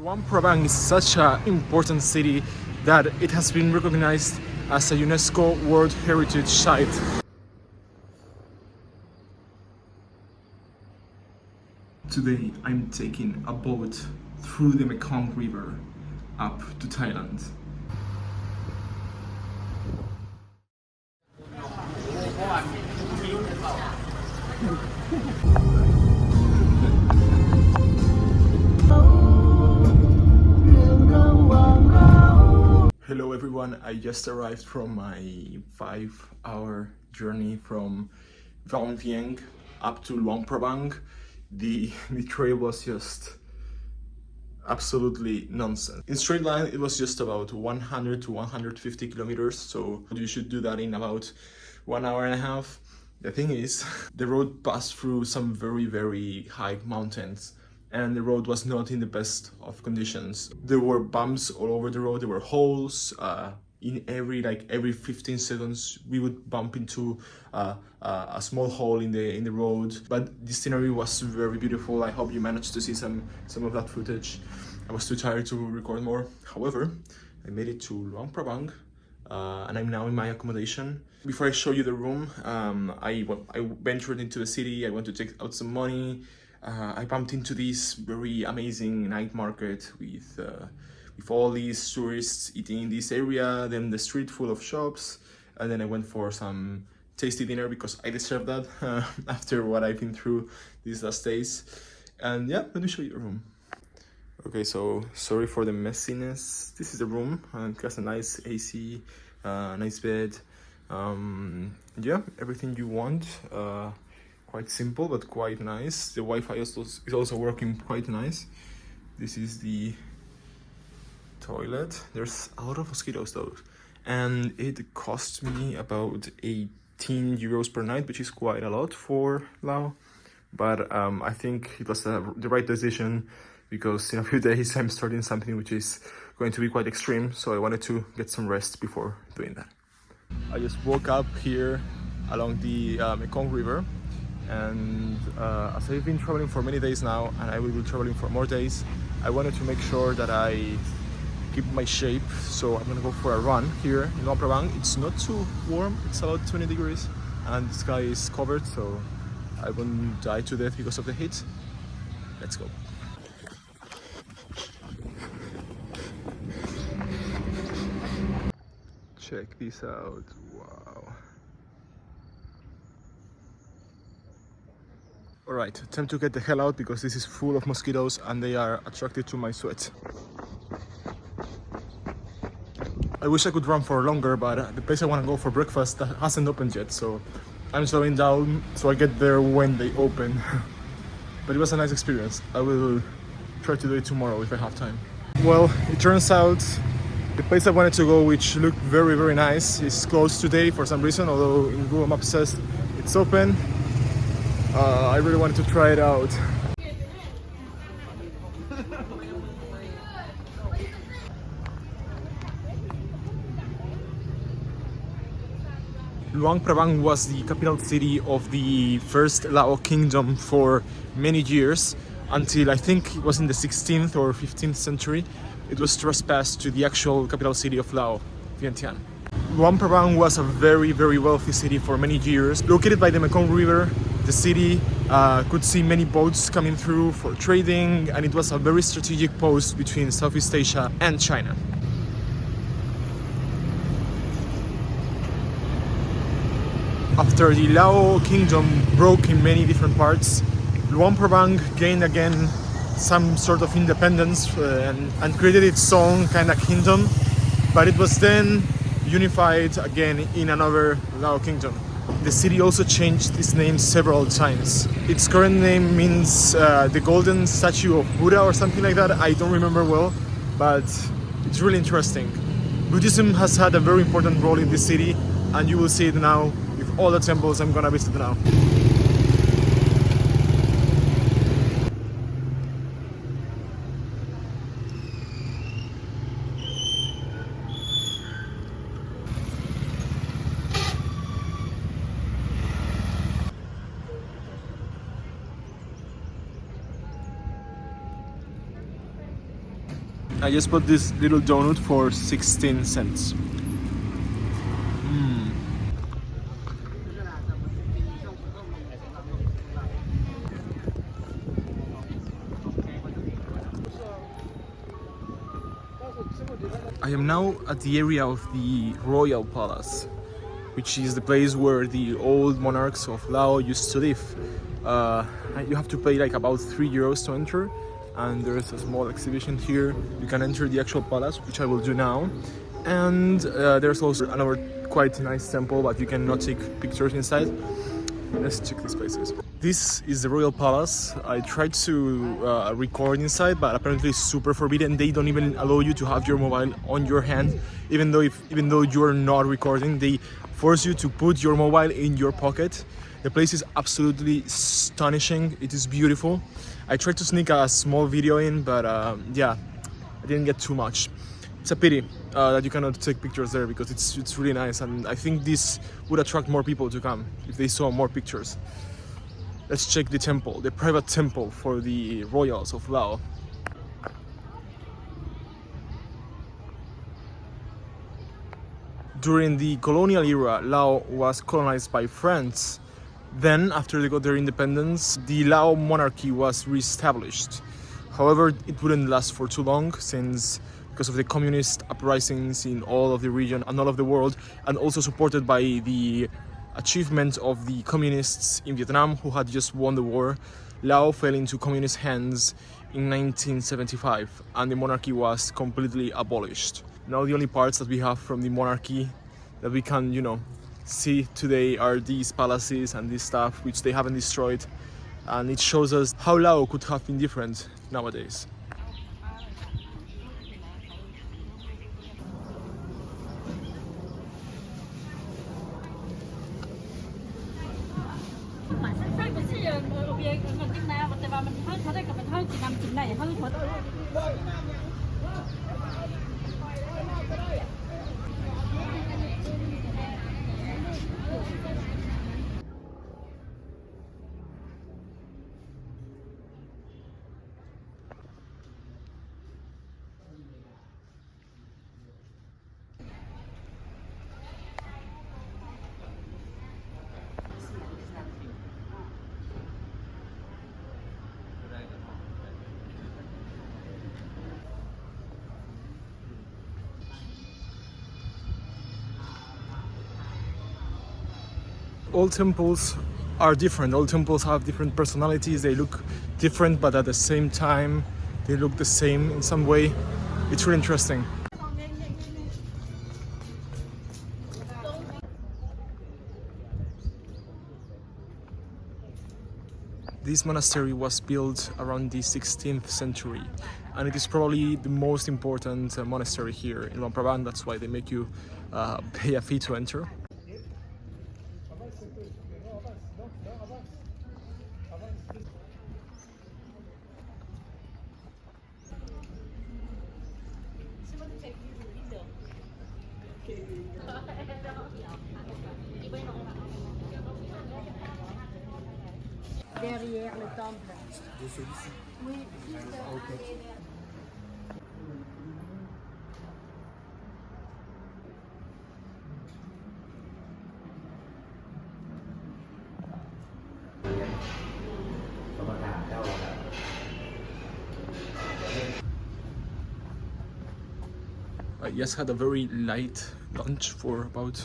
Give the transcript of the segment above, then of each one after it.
Luang Prabang is such an important city that it has been recognized as a UNESCO World Heritage Site. Today I'm taking a boat through the Mekong River up to Thailand. Hello everyone, I just arrived from my 5-hour journey from Vientiane up to Luang Prabang. The trail was just absolutely nonsense. In straight line it was just about 100 to 150 kilometers, so you should do that in about 1 hour and a half. The thing is, the road passed through some very high mountains and the road was not in the best of conditions. There were bumps all over the road, there were holes. In every 15 seconds we would bump into a small hole in the road. But the scenery was very beautiful. I hope you managed to see some of that footage. I was too tired to record more. However, I made it to Luang Prabang and I'm now in my accommodation. Before I show you the room, I ventured into the city. I went to take out some money. I bumped into this very amazing night market with all these tourists eating in this area, then the street full of shops, and then I went for some tasty dinner because I deserve that after what I've been through these last days. And yeah, let me show you the room. Okay, so sorry for the messiness. This is the room, and it has a nice AC, nice bed. Yeah, everything you want. Quite simple but quite nice. The Wi-Fi is also working quite nice. This is the toilet. There's a lot of mosquitoes though, and it cost me about 18 euros per night, which is quite a lot for Laos, but I think it was the right decision because in a few days I'm starting something which is going to be quite extreme, so I wanted to get some rest before doing that. I just woke up here along the Mekong River, and as I've been traveling for many days now and I will be traveling for more days, I wanted to make sure that I keep my shape, so I'm gonna go for a run here in Luang Prabang. It's not too warm, it's about 20 degrees and the sky is covered, so I won't die to death because of the heat. Let's go. Check this out, wow. Alright, time to get the hell out because this is full of mosquitoes and they are attracted to my sweat. I wish I could run for longer, but the place I want to go for breakfast hasn't opened yet, so I'm slowing down so I get there when they open. But it was a nice experience. I will try to do it tomorrow if I have time. Well, it turns out the place I wanted to go, which looked very nice, is closed today for some reason, although in Google Maps says it's open. I really wanted to try it out. Luang Prabang was the capital city of the first Lao kingdom for many years, until I think it was in the 16th or 15th century. It was trespassed to the actual capital city of Laos, Vientiane. Luang Prabang was a very wealthy city for many years. Located by the Mekong River, the city could see many boats coming through for trading, and it was a very strategic post between Southeast Asia and China. After the Lao kingdom broke in many different parts, Luang Prabang gained again some sort of independence and created its own kind of kingdom, but it was then unified again in another Lao kingdom. The city also changed its name several times. Its current name means the golden statue of Buddha or something like that. I don't remember well, but it's really interesting. Buddhism has had a very important role in this city, and you will see it now with all the temples I'm gonna visit now. I just bought this little donut for 16 cents. I am now at the area of the Royal Palace, which is the place where the old monarchs of Laos used to live. You have to pay like about €3 to enter, and there's a small exhibition here. You can enter the actual palace, which I will do now. And there's also another quite nice temple, but you cannot take pictures inside. Let's check these places. This is the Royal Palace. I tried to record inside, but apparently it's super forbidden. They don't even allow you to have your mobile on your hand, even though you're not recording. They force you to put your mobile in your pocket. The place is absolutely astonishing. It is beautiful. I tried to sneak a small video in, but yeah, I didn't get too much. It's a pity that you cannot take pictures there, because it's really nice, and I think this would attract more people to come if they saw more pictures. Let's check the temple, the private temple for the royals of Laos. During the colonial era, Laos was colonized by France. Then, after they got their independence, the Lao monarchy was re-established. However, it wouldn't last for too long, because of the communist uprisings in all of the region and all of the world, and also supported by the achievement of the communists in Vietnam, who had just won the war. Laos fell into communist hands in 1975, and the monarchy was completely abolished. Now the only parts that we have from the monarchy that we can, see today are these palaces and this stuff, which they haven't destroyed, and it shows us how Laos could have been different nowadays. All temples are different. All temples have different personalities. They look different, but at the same time, they look the same in some way. It's really interesting. This monastery was built around the 16th century, and it is probably the most important monastery here in Luang Prabang. That's why they make you pay a fee to enter. Derrière le temple. De celui-ci. Oui. Ok. I just had a very light lunch for about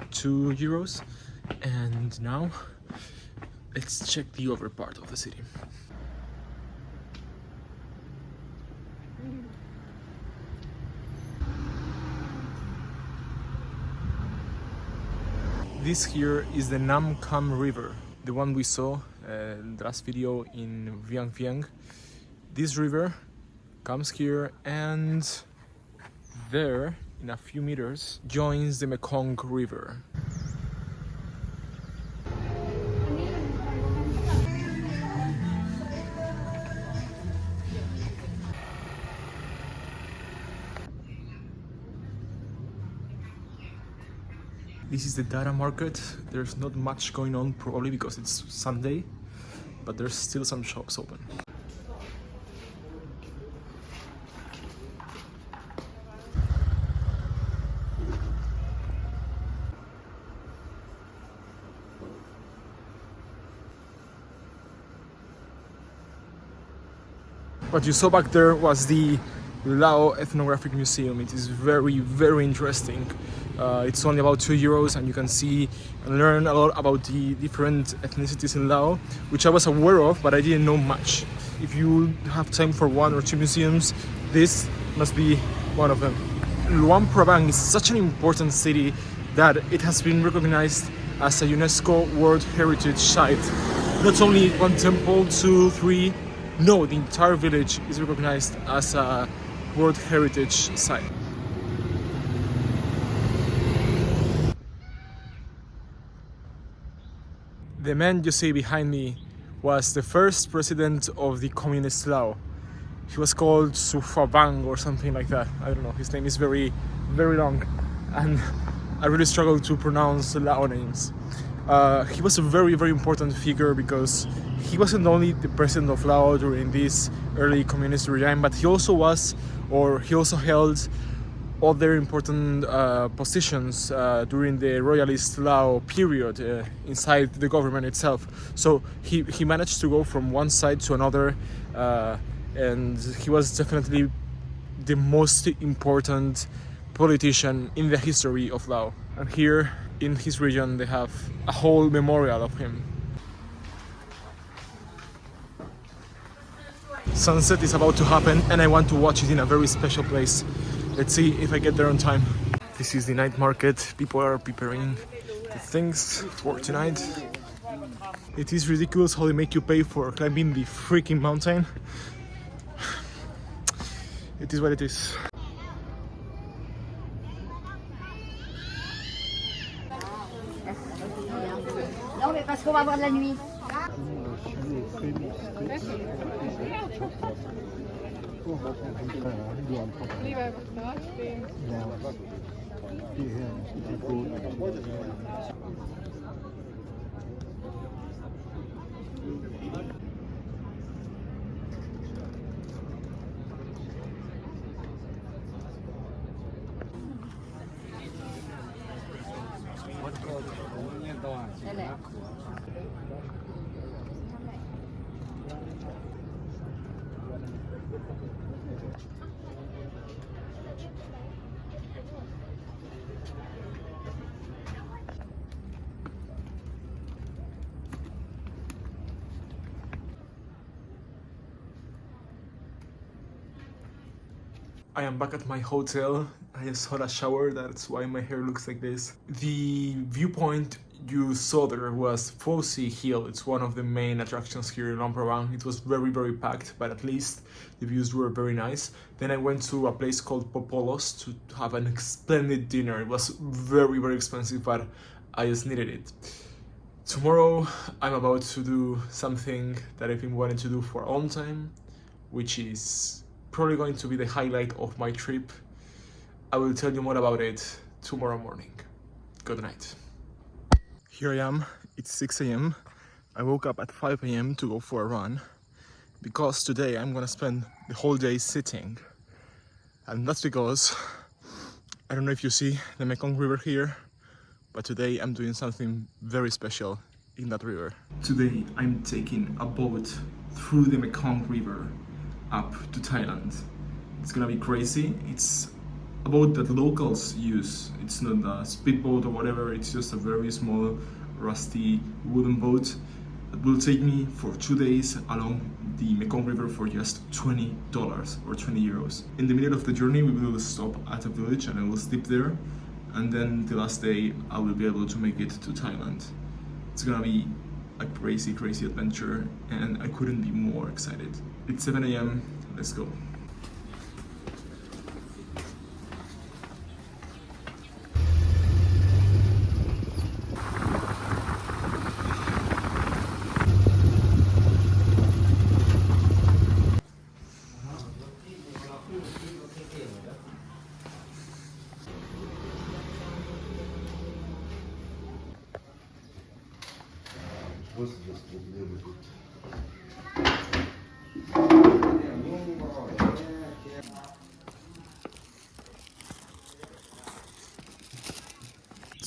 €2, and now let's check the other part of the city. This here is the Nam Kam River, the one we saw in the last video in Vieng Vieng. This river comes here and there, in a few meters, joins the Mekong River. This is the data market. There's not much going on, probably because it's Sunday, but there's still some shops open. What you saw back there was the Laos Ethnographic Museum. It is very, very interesting. It's only about €2 and you can see and learn a lot about the different ethnicities in Laos, which I was aware of, but I didn't know much. If you have time for 1 or 2 museums, this must be one of them. Luang Prabang is such an important city that it has been recognized as a UNESCO World Heritage Site. Not only one temple, 2, 3, no, the entire village is recognized as a World Heritage Site. The man you see behind me was the first president of the communist Laos. He was called Sufabang or something like that. I don't know, his name is very, very long and I really struggle to pronounce the Lao names. He was a very, very important figure because he wasn't only the president of Laos during this early communist regime, but he also held other important positions during the royalist Lao period inside the government itself. So he managed to go from one side to another, and he was definitely the most important politician in the history of Laos. And here in his region they have a whole memorial of him. Sunset is about to happen and I want to watch it in a very special place. Let's see if I get there on time. This is the night market. People are preparing the things for tonight. It is ridiculous how they make you pay for climbing the freaking mountain. It is what it is. Non mais parce qu'on va voir de la nuit. I am back at my hotel. I just had a shower, that's why my hair looks like this. The viewpoint you saw there was Fosi Hill. It's one of the main attractions here in Luang Prabang. It was very, very packed, but at least the views were very nice. Then I went to a place called Popolos to have an splendid dinner. It was very, very expensive, but I just needed it. Tomorrow, I'm about to do something that I've been wanting to do for a long time, which is probably going to be the highlight of my trip. I will tell you more about it tomorrow morning. Good night. Here I am, it's 6 a.m. I woke up at 5 a.m. to go for a run because today I'm gonna spend the whole day sitting. And that's because, I don't know if you see the Mekong River here, but today I'm doing something very special in that river. Today I'm taking a boat through the Mekong River up to Thailand. It's gonna be crazy. It's a boat that locals use. It's not a speedboat or whatever, it's just a very small rusty wooden boat that will take me for 2 days along the Mekong River for just $20 or 20 euros. In the middle of the journey we will stop at a village and I will sleep there, and then the last day I will be able to make it to Thailand. It's gonna be a crazy, crazy adventure and I couldn't be more excited. It's 7 a.m. Let's go.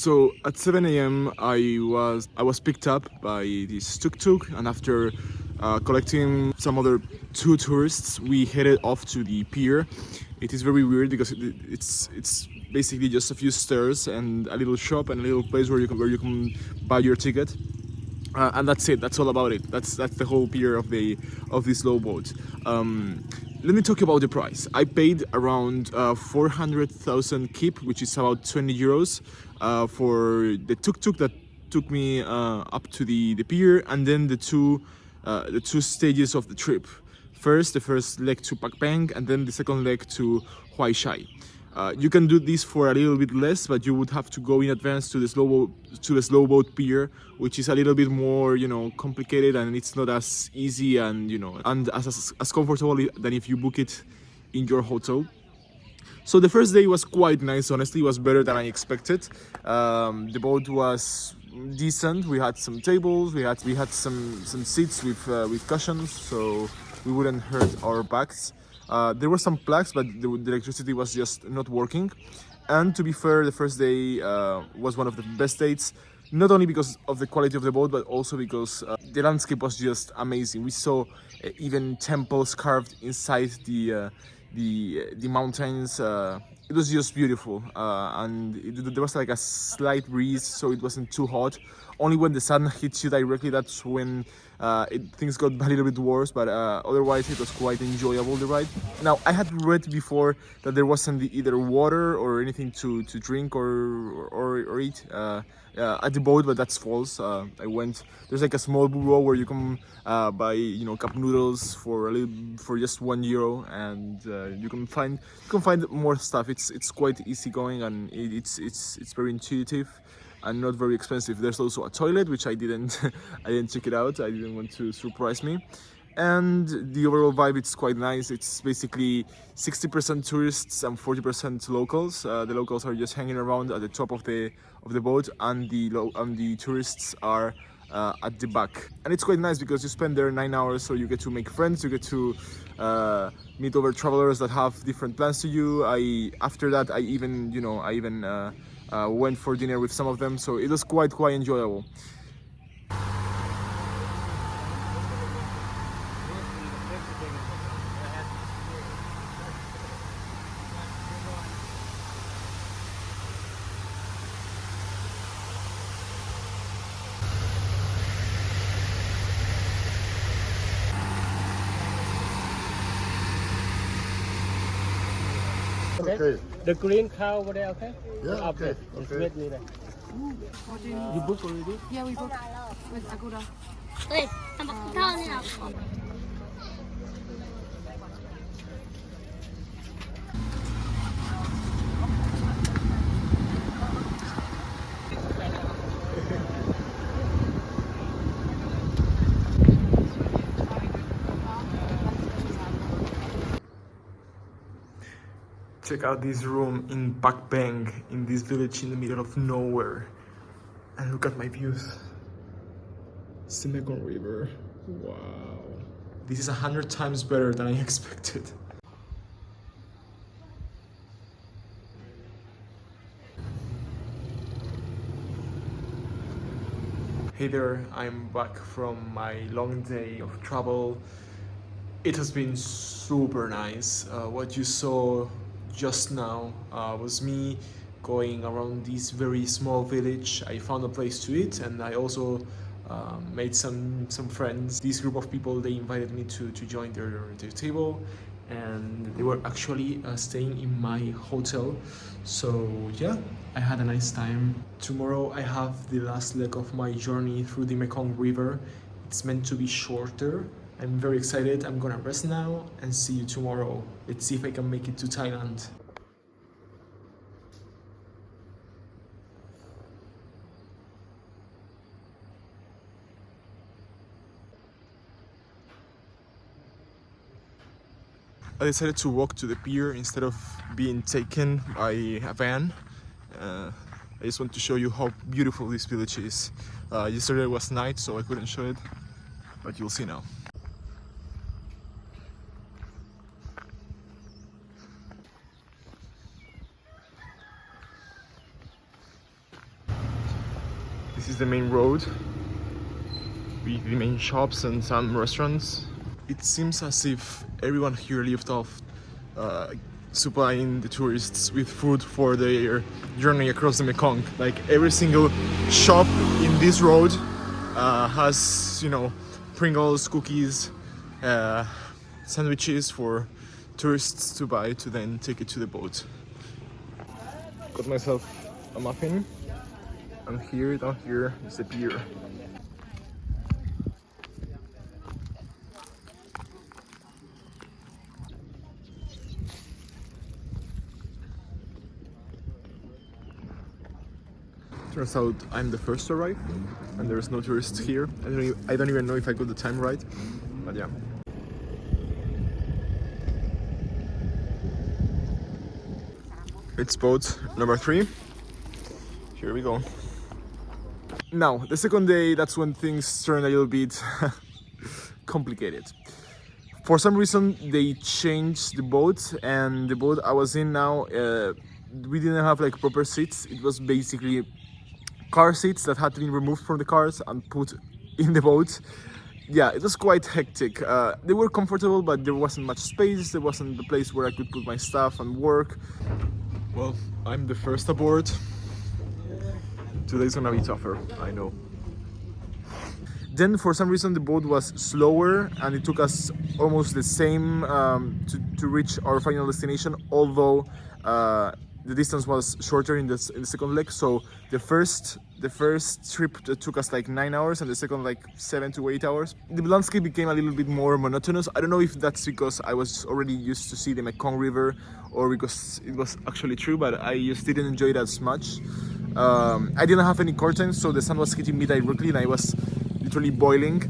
So at 7 a.m. I was picked up by this tuk-tuk, and after collecting some other two tourists, we headed off to the pier. It is very weird because it's basically just a few stairs and a little shop and a little place where you can buy your ticket. And that's it. That's all about it. That's the whole pier of this slow boat. Let me talk about the price. I paid around 400,000 kip, which is about 20 euros, for the tuk-tuk that took me up to the pier, and then the two stages of the trip. The first leg to Pak Peng, and then the second leg to Huai Shai. You can do this for a little bit less, but you would have to go in advance to the slow boat pier, which is a little bit more, complicated, and it's not as easy and as comfortable than if you book it in your hotel. So the first day was quite nice. Honestly, it was better than I expected. The boat was decent. We had some tables. We had some seats with cushions, so we wouldn't hurt our backs. There were some plugs, but the electricity was just not working. And to be fair, the first day was one of the best dates, not only because of the quality of the boat, but also because the landscape was just amazing. We saw even temples carved inside the mountains. It was just beautiful, and there was like a slight breeze, so it wasn't too hot. Only when the sun hits you directly, that's when things got a little bit worse, but otherwise it was quite enjoyable, the ride. Now, I had read before that there wasn't either water or anything to drink or eat at the boat, but that's false. There's like a small bureau where you can buy cup noodles for just €1, and you can find more stuff. It's quite easygoing, and it's very intuitive and not very expensive. There's also a toilet, which I didn't check it out. I didn't want to surprise me. And the overall vibe, it's quite nice. It's basically 60% tourists and 40% locals. The locals are just hanging around at the top of the boat, and the tourists are at the back. And it's quite nice because you spend there 9 hours, so you get to make friends, you get to meet other travelers that have different plans to you. After that, I even went for dinner with some of them, so it was quite enjoyable. Okay. The green cow over there, okay? Yeah, okay. It's Okay. with me there. You book already? Yeah, we booked with Agoda. Wait, I'm telling you. Check out this room in Pak Peng, in this village in the middle of nowhere. And look at my views. It's the Mekong River. Wow. This is 100 times better than I expected. Hey there, I'm back from my long day of travel. It has been super nice. What you saw just now was me going around this very small village. I found a place to eat, and I also made some friends. This group of people, they invited me to join their table, and they were actually staying in my hotel. So yeah, I had a nice time. Tomorrow I have the last leg of my journey through the Mekong River. It's meant to be shorter. I'm very excited. I'm gonna rest now and see you tomorrow. Let's see if I can make it to Thailand. I decided to walk to the pier instead of being taken by a van. I just want to show you how beautiful this village is. Yesterday was night, so I couldn't show it, but you'll see now. This is the main road with the main shops and some restaurants. It seems as if everyone here lived off supplying the tourists with food for their journey across the Mekong. Like every single shop in this road has, you know, Pringles, cookies, sandwiches for tourists to buy to then take it to the boat. Got myself a muffin, and here, down here, is the beer. Turns out I'm the first to arrive, and there's no tourists here. I don't even know if I got the time right, but yeah. It's boat number 3. Here we go. Now, the second day, that's when things turn a little bit complicated. For some reason, they changed the boat, and the boat I was in now, we didn't have like proper seats. It was basically car seats that had to be removed from the cars and put in the boat. Yeah, it was quite hectic. They were comfortable, but there wasn't much space. There wasn't a place where I could put my stuff and work. Well, I'm the first aboard. Today's gonna be tougher, I know. Then for some reason the boat was slower, and it took us almost the same to reach our final destination, although the distance was shorter in the second leg. So the first trip took us like 9 hours, and the second like 7 to 8 hours. The landscape became a little bit more monotonous. I don't know if that's because I was already used to see the Mekong River, or because it was actually true, but I just didn't enjoy it as much. I didn't have any curtains, so the sun was hitting me directly, and I was literally boiling.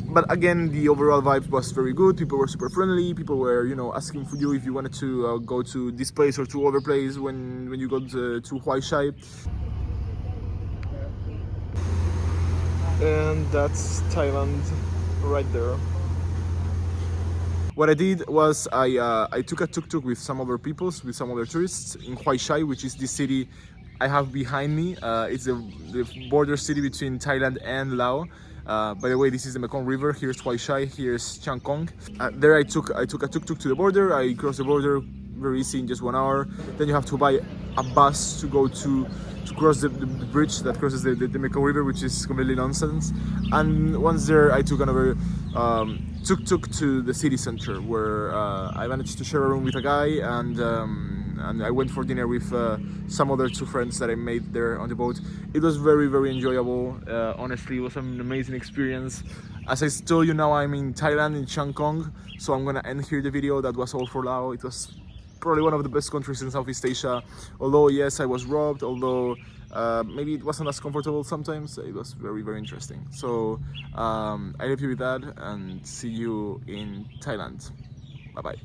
But again, the overall vibe was very good. People were super friendly. People were, you know, asking for you if you wanted to go to this place or to other place when you got to Hua Shai. And that's Thailand right there. What I did was I took a tuk-tuk with some other people, with some other tourists in Hua Shai, which is the city I have behind me. It's the border city between Thailand and Laos. By the way, this is the Mekong River. Here's Hua Shai, here's Chiang Kong. There I took a tuk-tuk to the border. I crossed the border very easy in just 1 hour. Then you have to buy a bus to go to cross the bridge that crosses the Mekong River, which is completely nonsense. And once there, I took another tuk-tuk to the city center, where I managed to share a room with a guy, and I went for dinner with some other 2 friends that I made there on the boat. It was very, very enjoyable. Honestly, it was an amazing experience. As I told you, now I'm in Thailand, in Chiang Kong, so I'm gonna end here the video. That was all for Laos. It was probably one of the best countries in Southeast Asia. Although, yes, I was robbed, although maybe it wasn't as comfortable sometimes. It was very, very interesting. So I leave you with that, and see you in Thailand. Bye-bye.